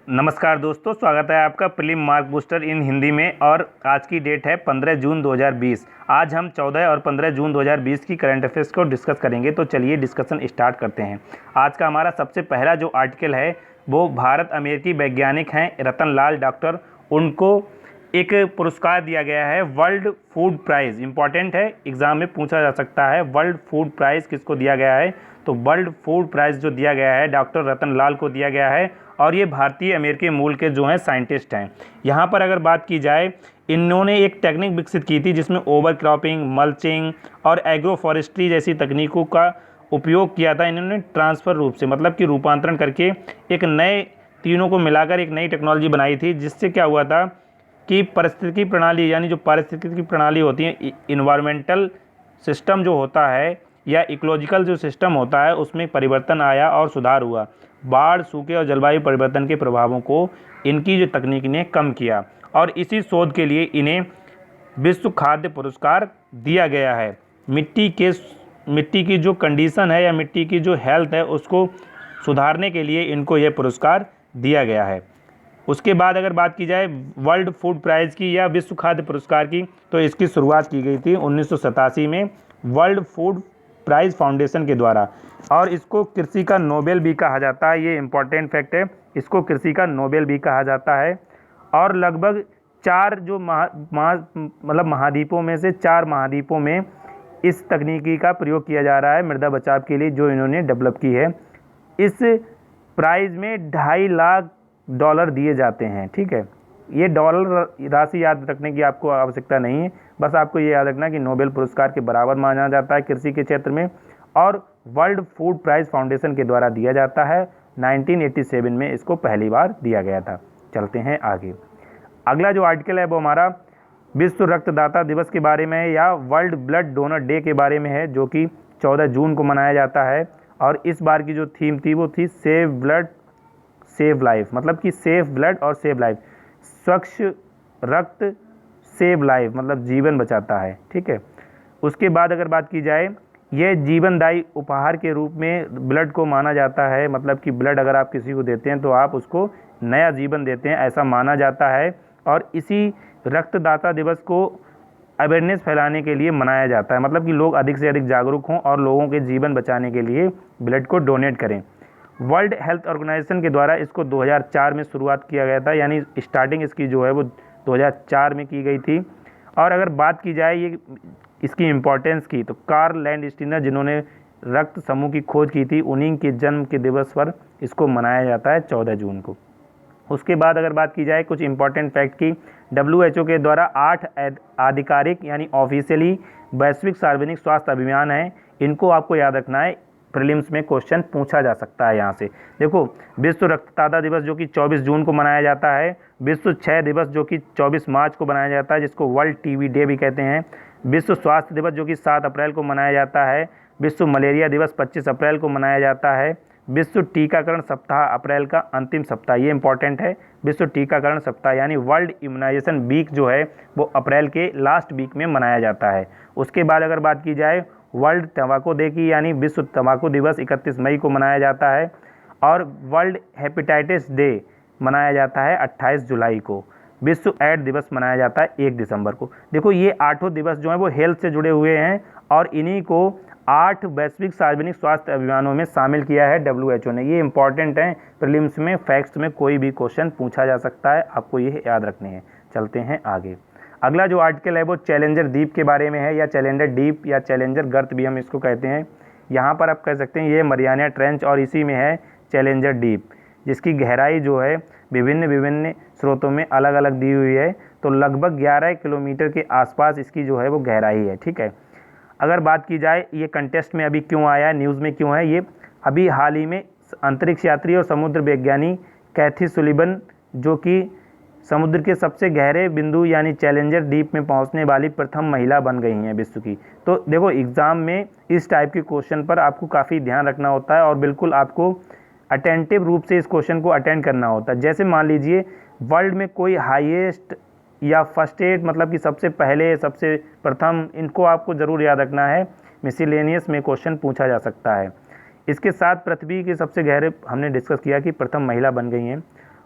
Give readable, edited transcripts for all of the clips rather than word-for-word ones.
नमस्कार दोस्तों, स्वागत है आपका प्रीलिम मार्क बूस्टर इन हिंदी में। और आज की डेट है 15 जून 2020। आज हम 14 और 15 जून 2020 की करंट अफेयर्स को डिस्कस करेंगे। तो चलिए डिस्कशन स्टार्ट करते हैं। आज का हमारा सबसे पहला जो आर्टिकल है वो भारत अमेरिकी वैज्ञानिक हैं रतन लाल डॉक्टर, उनको एक पुरस्कार दिया गया है वर्ल्ड फूड प्राइज़। इंपॉर्टेंट है, एग्ज़ाम में पूछा जा सकता है वर्ल्ड फूड प्राइज़ किसको दिया गया है। तो वर्ल्ड फूड प्राइज़ जो दिया गया है डॉक्टर रतन लाल को दिया गया है और ये भारतीय अमेरिकी मूल के जो हैं साइंटिस्ट हैं। यहाँ पर अगर बात की जाए, इन्होंने एक टेक्निक विकसित की थी जिसमें ओवरक्रॉपिंग, मल्चिंग और एग्रो फॉरेस्ट्री जैसी तकनीकों का उपयोग किया था। इन्होंने ट्रांसफ़र रूप से मतलब कि रूपांतरण करके एक नए तीनों को मिलाकर एक नई टेक्नोलॉजी बनाई थी, जिससे क्या हुआ था कि पारिस्थितिकी प्रणाली यानी जो पारिस्थितिकी प्रणाली होती है, इन्वायरमेंटल सिस्टम जो होता है या इकोलॉजिकल जो सिस्टम होता है, उसमें परिवर्तन आया और सुधार हुआ। बाढ़, सूखे और जलवायु परिवर्तन के प्रभावों को इनकी जो तकनीक ने कम किया और इसी शोध के लिए इन्हें विश्व खाद्य पुरस्कार दिया गया है। मिट्टी की जो कंडीशन है या मिट्टी की जो हेल्थ है उसको सुधारने के लिए इनको यह पुरस्कार दिया गया है। उसके बाद अगर बात की जाए वर्ल्ड फूड प्राइज़ की या विश्व खाद्य पुरस्कार की, तो इसकी शुरुआत की गई थी 1987 में वर्ल्ड फूड प्राइज़ फाउंडेशन के द्वारा। और इसको कृषि का नोबेल भी कहा जाता है। ये इम्पॉर्टेंट फैक्ट है, इसको कृषि का नोबेल भी कहा जाता है। और लगभग 4 जो महाद्वीपों में से 4 महाद्वीपों में इस तकनीकी का प्रयोग किया जा रहा है मृदा बचाव के लिए, जो इन्होंने डेवलप की है। इस प्राइज़ में $2.5 लाख दिए जाते हैं। ठीक है, ये डॉलर राशि याद रखने की आपको आवश्यकता नहीं है, बस आपको ये याद रखना कि नोबेल पुरस्कार के बराबर माना जाता है कृषि के क्षेत्र में और वर्ल्ड फूड प्राइज़ फाउंडेशन के द्वारा दिया जाता है। 1987 में इसको पहली बार दिया गया था। चलते हैं आगे। अगला जो आर्टिकल है वो हमारा विश्व रक्तदाता दिवस के बारे में है या वर्ल्ड ब्लड डोनर डे के बारे में है, जो कि 14 जून को मनाया जाता है। और इस बार की जो थीम थी वो थी सेव ब्लड सेव लाइफ, मतलब कि सेफ ब्लड और सेव लाइफ, स्वच्छ रक्त सेव लाइफ, मतलब जीवन बचाता है। ठीक है, उसके बाद अगर बात की जाए, यह जीवनदायी उपहार के रूप में ब्लड को माना जाता है। मतलब कि ब्लड अगर आप किसी को देते हैं तो आप उसको नया जीवन देते हैं, ऐसा माना जाता है। और इसी रक्तदाता दिवस को अवेयरनेस फैलाने के लिए मनाया जाता है, मतलब कि लोग अधिक से अधिक जागरूक हों और लोगों के जीवन बचाने के लिए ब्लड को डोनेट करें। वर्ल्ड हेल्थ ऑर्गेनाइजेशन के द्वारा इसको 2004 में शुरुआत किया गया था, यानी स्टार्टिंग इसकी जो है वो 2004 में की गई थी। और अगर बात की जाए ये इसकी इम्पोर्टेंस की, तो कार्ल लैंडस्टीनर जिन्होंने रक्त समूह की खोज की थी, उन्हीं के जन्म के दिवस पर इसको मनाया जाता है 14 जून को। उसके बाद अगर बात की जाए कुछ इंपॉर्टेंट फैक्ट की, WHO के द्वारा 8 आधिकारिक यानी ऑफिशियली वैश्विक सार्वजनिक स्वास्थ्य अभियान है। इनको आपको याद रखना है, प्रीलिम्स में क्वेश्चन पूछा जा सकता है यहाँ से। देखो, विश्व रक्तदाता दिवस जो कि 24 जून को मनाया जाता है, विश्व क्षय दिवस जो कि 24 मार्च को मनाया जाता है, जिसको वर्ल्ड टीबी डे भी कहते हैं, विश्व स्वास्थ्य दिवस जो कि 7 अप्रैल को मनाया जाता है, विश्व मलेरिया दिवस 25 अप्रैल को मनाया जाता है, विश्व टीकाकरण सप्ताह अप्रैल का अंतिम सप्ताह, ये इंपॉर्टेंट है, विश्व टीकाकरण सप्ताह यानी वर्ल्ड इम्यूनाइजेशन वीक जो है वो अप्रैल के लास्ट वीक में मनाया जाता है। उसके बाद अगर बात की जाए वर्ल्ड तंबाकू डे की, यानी विश्व तंबाकू दिवस 31 मई को मनाया जाता है। और वर्ल्ड हेपेटाइटिस डे मनाया जाता है 28 जुलाई को। विश्व एड्स दिवस मनाया जाता है 1 दिसंबर को। देखो, ये 8 दिवस जो हैं वो हेल्थ से जुड़े हुए हैं और इन्हीं को 8 वैश्विक सार्वजनिक स्वास्थ्य अभियानों में शामिल किया है WHO ने। ये इंपॉर्टेंट हैं, प्रीलिम्स में फैक्ट्स में कोई भी क्वेश्चन पूछा जा सकता है, आपको ये याद रखने हैं। चलते हैं आगे। अगला जो आर्टिकल है वो चैलेंजर द्वीप के बारे में है या चैलेंजर डीप या चैलेंजर गर्त भी हम इसको कहते हैं। यहाँ पर आप कह सकते हैं ये मरियाना ट्रेंच और इसी में है चैलेंजर डीप, जिसकी गहराई जो है विभिन्न स्रोतों में अलग अलग दी हुई है। तो लगभग 11 किलोमीटर के आसपास इसकी जो है वो गहराई है। ठीक है, अगर बात की जाए ये कंटेस्ट में अभी क्यों आया, न्यूज़ में क्यों है, ये अभी हाल ही में अंतरिक्ष यात्री और समुद्र विज्ञानी कैथी सुलिवन, जो कि समुद्र के सबसे गहरे बिंदु यानी चैलेंजर डीप में पहुंचने वाली प्रथम महिला बन गई हैं विश्व की। तो देखो, एग्ज़ाम में इस टाइप के क्वेश्चन पर आपको काफ़ी ध्यान रखना होता है और बिल्कुल आपको अटेंटिव रूप से इस क्वेश्चन को अटेंड करना होता है। जैसे मान लीजिए वर्ल्ड में कोई हाईएस्ट या फर्स्ट एड, मतलब कि सबसे पहले, सबसे प्रथम, इनको आपको ज़रूर याद रखना है। मिसलेनियस में क्वेश्चन पूछा जा सकता है। इसके साथ पृथ्वी के सबसे गहरे हमने डिस्कस किया कि प्रथम महिला बन गई हैं।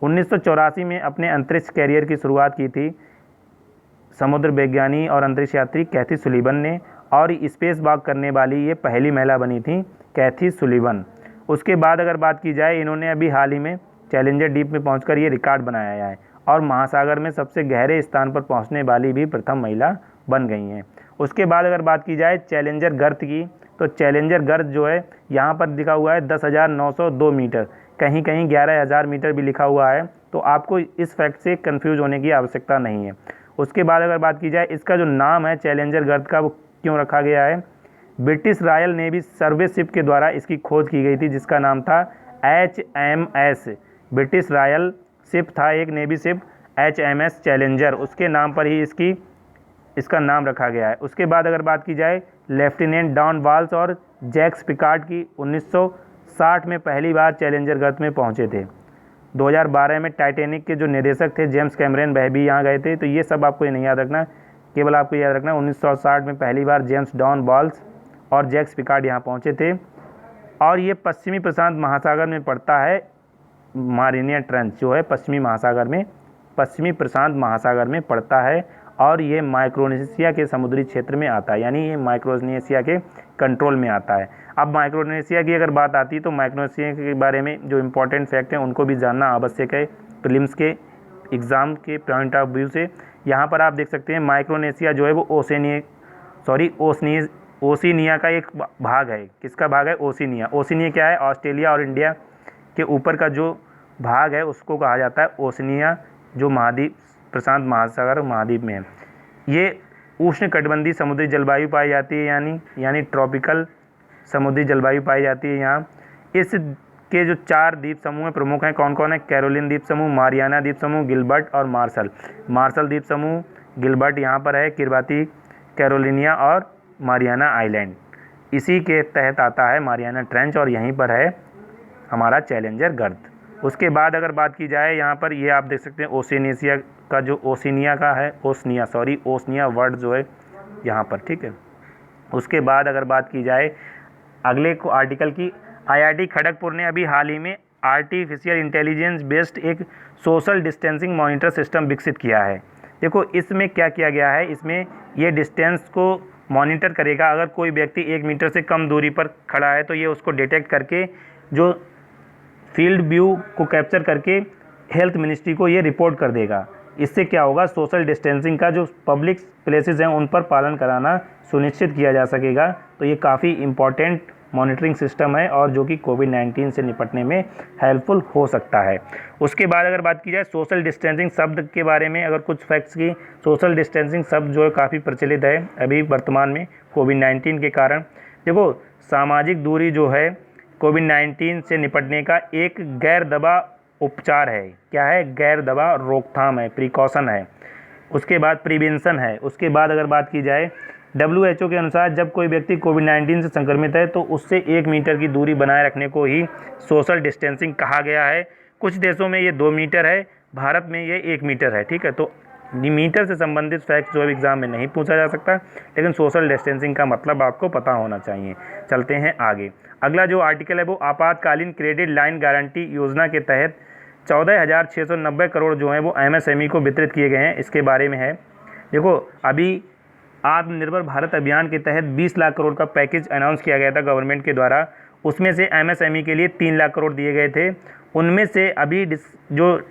1984 में अपने अंतरिक्ष कैरियर की शुरुआत की थी समुद्र विज्ञानी और अंतरिक्ष यात्री कैथी सुलिवन ने, और स्पेस वॉक करने वाली ये पहली महिला बनी थी, कैथी सुलिवन। उसके बाद अगर बात की जाए, इन्होंने अभी हाल ही में चैलेंजर डीप में पहुंचकर ये रिकॉर्ड बनाया है और महासागर में सबसे गहरे स्थान पर पहुंचने वाली भी प्रथम महिला बन गई हैं। उसके बाद अगर बात की जाए चैलेंजर गर्त की, तो चैलेंजर गर्त जो है यहाँ पर लिखा हुआ है 10,902 मीटर, कहीं कहीं 11,000 मीटर भी लिखा हुआ है, तो आपको इस फैक्ट से कंफ्यूज होने की आवश्यकता नहीं है। उसके बाद अगर बात की जाए, इसका जो नाम है चैलेंजर गर्त का, वो क्यों रखा गया है? British royal navy service ship के द्वारा इसकी खोज की गई थी, जिसका नाम था HMS। ब्रिटिश रॉयल शिप था एक नेवी शिप HMS चैलेंजर, उसके नाम पर ही इसका नाम रखा गया है। उसके बाद अगर बात की जाए लेफ्टिनेंट डॉन वाल्स और जैक्स पिकार्ड की 1960 में पहली बार चैलेंजर गर्त में पहुंचे थे। 2012 में टाइटैनिक के जो निर्देशक थे जेम्स कैमरन, वह भी यहाँ गए थे। तो ये सब आपको नहीं याद रखना, केवल आपको याद रखना 1960 में पहली बार जेम्स डॉन वाल्स और जैक्स पिकार्ड यहाँ पहुँचे थे। और ये पश्चिमी प्रशांत महासागर में पड़ता है। मारिनिया ट्रेंच जो है पश्चिमी प्रशांत महासागर में पड़ता है और ये माइक्रोनेशिया के समुद्री क्षेत्र में आता है, यानी ये माइक्रोनेशिया के कंट्रोल में आता है। अब माइक्रोनेशिया की अगर बात आती है तो माइक्रोनेशिया के बारे में जो इम्पोर्टेंट फैक्ट हैं उनको भी जानना आवश्यक है प्रीलिम्स के एग्ज़ाम के पॉइंट ऑफ व्यू से। यहाँ पर आप देख सकते हैं माइक्रोनेशिया जो है वो ओशिनिया का एक भाग है। किसका भाग है? ओशिनिया। ओशिनिया क्या है? ऑस्ट्रेलिया और इंडिया के ऊपर का जो भाग है उसको कहा जाता है ओशिनिया, जो महाद्वीप प्रशांत महासागर महाद्वीप में है। ये उष्णकटिबंधीय समुद्री जलवायु पाई जाती है, यानी ट्रॉपिकल समुद्री जलवायु पाई जाती है यहाँ। इसके जो 4 द्वीप समूह प्रमुख हैं, कौन कौन है? कैरोलिन द्वीप समूह, मारियाना द्वीप समूह, गिलबर्ट और मार्शल द्वीप समूह। गिलबर्ट यहाँ पर है, किरबाती, कैरोलिनिया और मारियाना आइलैंड, इसी के तहत आता है मारियाना ट्रेंच और यहीं पर है हमारा चैलेंजर गर्त। उसके बाद अगर बात की जाए, यहाँ पर ये आप देख सकते हैं ओशिनिया का जो ओशनिया वर्ड जो है यहाँ पर, ठीक है। उसके बाद अगर बात की जाए अगले को आर्टिकल की, IIT खड़गपुर ने अभी हाल ही में आर्टिफिशियल इंटेलिजेंस बेस्ड एक सोशल डिस्टेंसिंग मॉनिटर सिस्टम विकसित किया है। देखो इसमें क्या किया गया है, इसमें ये डिस्टेंस को मॉनिटर करेगा। अगर कोई व्यक्ति 1 मीटर से कम दूरी पर खड़ा है तो ये उसको डिटेक्ट करके जो फील्ड व्यू को कैप्चर करके हेल्थ मिनिस्ट्री को ये रिपोर्ट कर देगा। इससे क्या होगा, सोशल डिस्टेंसिंग का जो पब्लिक प्लेसेस हैं उन पर पालन कराना सुनिश्चित किया जा सकेगा। तो ये काफ़ी इम्पॉर्टेंट मॉनिटरिंग सिस्टम है और जो कि कोविड-19 से निपटने में हेल्पफुल हो सकता है। उसके बाद अगर बात की जाए सोशल डिस्टेंसिंग शब्द के बारे में, अगर कुछ फैक्ट्स की, सोशल डिस्टेंसिंग शब्द जो है काफ़ी प्रचलित है अभी वर्तमान में कोविड-19 के कारण। देखो सामाजिक दूरी जो है कोविड-19 से निपटने का एक गैर दवा उपचार है। क्या है? गैर दवा रोकथाम है, प्रिकॉशन है। उसके बाद प्रिवेंशन है। उसके बाद अगर बात की जाए WHO के अनुसार जब कोई व्यक्ति कोविड-19 से संक्रमित है तो उससे 1 मीटर की दूरी बनाए रखने को ही सोशल डिस्टेंसिंग कहा गया है। कुछ देशों में ये 2 मीटर है, भारत में ये 1 मीटर है, ठीक है। तो मीटर से संबंधित फैक्ट जो एग्ज़ाम में नहीं पूछा जा सकता, लेकिन सोशल डिस्टेंसिंग का मतलब आपको पता होना चाहिए। चलते हैं आगे। अगला जो आर्टिकल है वो आपातकालीन क्रेडिट लाइन गारंटी योजना के तहत 14,690 करोड़ जो है वो MSME को वितरित किए गए हैं, इसके बारे में है। देखो अभी आत्मनिर्भर भारत अभियान के तहत 20 लाख करोड़ का पैकेज अनाउंस किया गया था गवर्नमेंट के द्वारा। उसमें से MSME के लिए 3 लाख करोड़ दिए गए थे। उनमें से अभी जो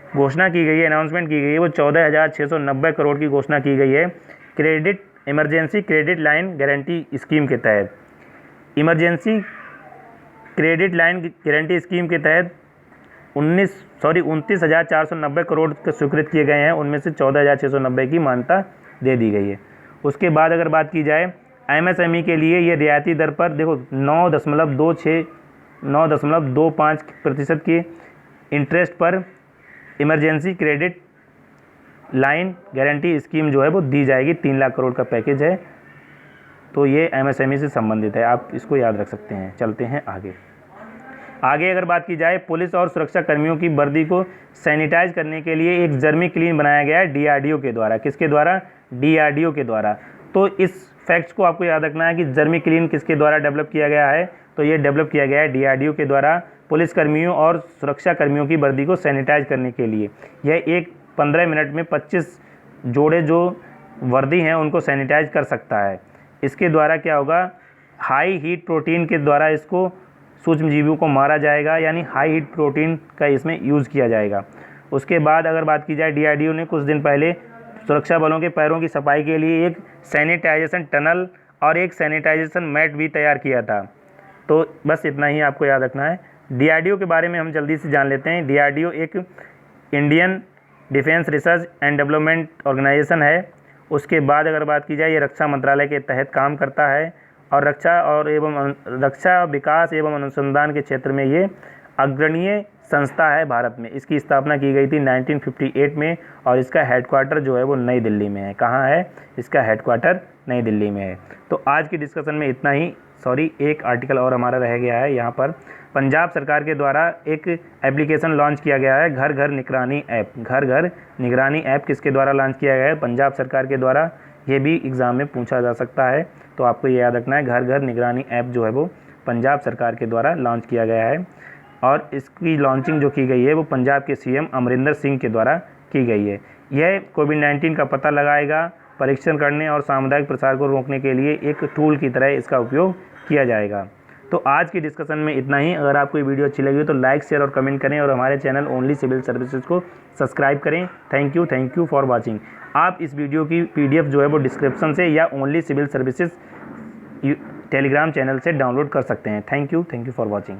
घोषणा की गई है, अनाउंसमेंट की गई है, वो 14,690 करोड़ की घोषणा की गई है emergency credit line guarantee scheme के तहत। Emergency credit line guarantee scheme के तहत 29,490 करोड़ स्वीकृत किए गए हैं। उनमें से 14,690 की मान्यता दे दी गई है। उसके बाद अगर बात की जाए MSME के लिए ये रियायती दर पर देखो 9.25% की इंटरेस्ट पर emergency credit line guarantee scheme जो है वो दी जाएगी। 3 लाख करोड़ का पैकेज है, तो ये MSME से संबंधित है, आप इसको याद रख सकते हैं। चलते हैं आगे अगर बात की जाए पुलिस और सुरक्षा कर्मियों की वर्दी को सैनिटाइज करने के लिए एक जर्मी क्लीन बनाया गया है DRDO के द्वारा। किसके द्वारा? DRDO के द्वारा। तो इस फैक्ट्स को आपको याद रखना है कि जर्मी क्लीन किसके द्वारा डेवलप किया गया है, तो ये डेवलप किया गया है DRDO के द्वारा। पुलिसकर्मियों और सुरक्षाकर्मियों की वर्दी को सैनिटाइज करने के लिए। यह एक 15 मिनट में 25 जोड़े जो वर्दी हैं उनको सैनिटाइज कर सकता है। इसके द्वारा क्या होगा, हाई हीट प्रोटीन के द्वारा इसको सूक्ष्मजीवियों को मारा जाएगा, यानी हाई हीट प्रोटीन का इसमें यूज़ किया जाएगा। उसके बाद अगर बात की जाए, DRDO ने कुछ दिन पहले सुरक्षा बलों के पैरों की सफाई के लिए एक सैनिटाइजेशन टनल और एक सैनिटाइजेशन मैट भी तैयार किया था। तो बस इतना ही आपको याद रखना है। DRDO के बारे में हम जल्दी से जान लेते हैं। DRDO एक Indian defence research and development organisation है। उसके बाद अगर बात की जाए, ये रक्षा मंत्रालय के तहत काम करता है और रक्षा विकास एवं अनुसंधान के क्षेत्र में ये अग्रणीय संस्था है भारत में। इसकी स्थापना की गई थी 1958 में और इसका हेडक्वार्टर जो है वो नई दिल्ली में है। कहाँ है इसका हेडक्वार्टर? नई दिल्ली में है। तो आज की डिस्कशन में इतना ही। एक आर्टिकल और हमारा रह गया है। यहाँ पर पंजाब सरकार के द्वारा एक एप्लीकेशन लॉन्च किया गया है, घर घर निगरानी ऐप। घर घर निगरानी ऐप किसके द्वारा लॉन्च किया गया है? पंजाब सरकार के द्वारा। ये भी एग्ज़ाम में पूछा जा सकता है, तो आपको ये याद रखना है। घर घर निगरानी ऐप जो है वो पंजाब सरकार के द्वारा लॉन्च किया गया है और इसकी लॉन्चिंग जो की गई है वो पंजाब के CM अमरिंदर सिंह के द्वारा की गई है। यह कोविड-19 का पता लगाएगा, परीक्षण करने और सामुदायिक प्रसार को रोकने के लिए एक टूल की तरह इसका उपयोग किया जाएगा। तो आज की डिस्कशन में इतना ही। अगर आपको ये वीडियो अच्छी लगी हो तो लाइक, शेयर और कमेंट करें और हमारे चैनल ओनली सिविल सर्विसेज को सब्सक्राइब करें। Thank you for watching. आप इस वीडियो की PDF जो है वो डिस्क्रिप्शन से या only civil services Telegram channel से डाउनलोड कर सकते हैं। Thank you for watching.